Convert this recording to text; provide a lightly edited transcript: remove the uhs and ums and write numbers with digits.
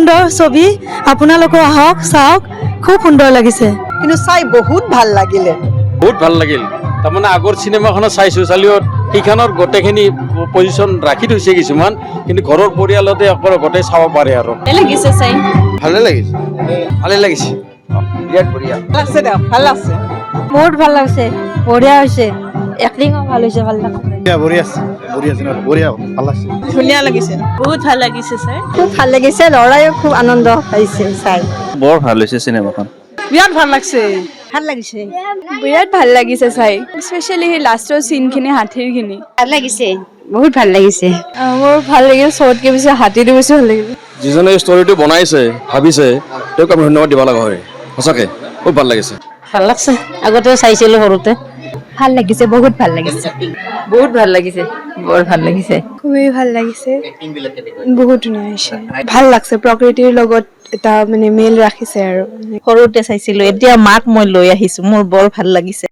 সুন্দৰ ছবি আপোনালোকো আহক চাওক খুব সুন্দৰ লাগিছে কিন্তু চাই বহুত ভাল লাগিলে বহুত ভাল লাগিল তাৰমানে আগৰ চিনেমাখনত চাইছোঁ চালিও সেইখনৰ গোটেইখিনি পজিশ্যন ৰাখি থৈছে কিছুমান কিন্তু ঘৰৰ পৰিয়ালতে অকল গোটেই চাব পাৰে আৰু লাগিছে চাই ভালে লাগিছে বিৰাট বঢ়িয়া লাগছে দে ভাল লাগছে বহুত ভাল লাগিছে বঢ়িয়া হৈছে এক্টিঙো ভাল হৈছে ভাল লাগিছে ধুনীয়া লাগিছে বহুত ভাল লাগিছে চাই খুব ভাল লাগিছে ল'ৰাইও খুব আনন্দ পাইছে চাই বৰ ভাল হৈছে চিনেমাখন বিৰাট ভাল লাগছে ভাল লাগিছে বিৰাট ভাল লাগিছে চাই স্পেচিয়েলি সেই লাষ্টৰ চিনখিনি হাতীৰখিনি ভাল লাগিছে বহুত ভাল লাগিছে মোৰ ভাল লাগিল চবতকে বেছি হাতীটো বেছি ভাল লাগিল যিজনে ষ্টৰিটো বনাইছে ভাবিছে তেওঁক আমি ধন্যবাদ দিব লগা হয় সঁচাকৈ খুব ভাল লাগিছে ভাল লাগছে আগতেও চাইছিলো সৰুতে ভাল লাগিছে বহুত ভাল লাগিছে বহুত ভাল লাগিছে বৰ ভাল লাগিছে খুবেই ভাল লাগিছে বহুত ধুনীয়া হৈছে ভাল লাগছে প্ৰকৃতিৰ লগত এটা মানে মেল ৰাখিছে আৰু সৰুতে চাইছিলো এতিয়া মাক মই লৈ আহিছো মোৰ বৰ ভাল লাগিছে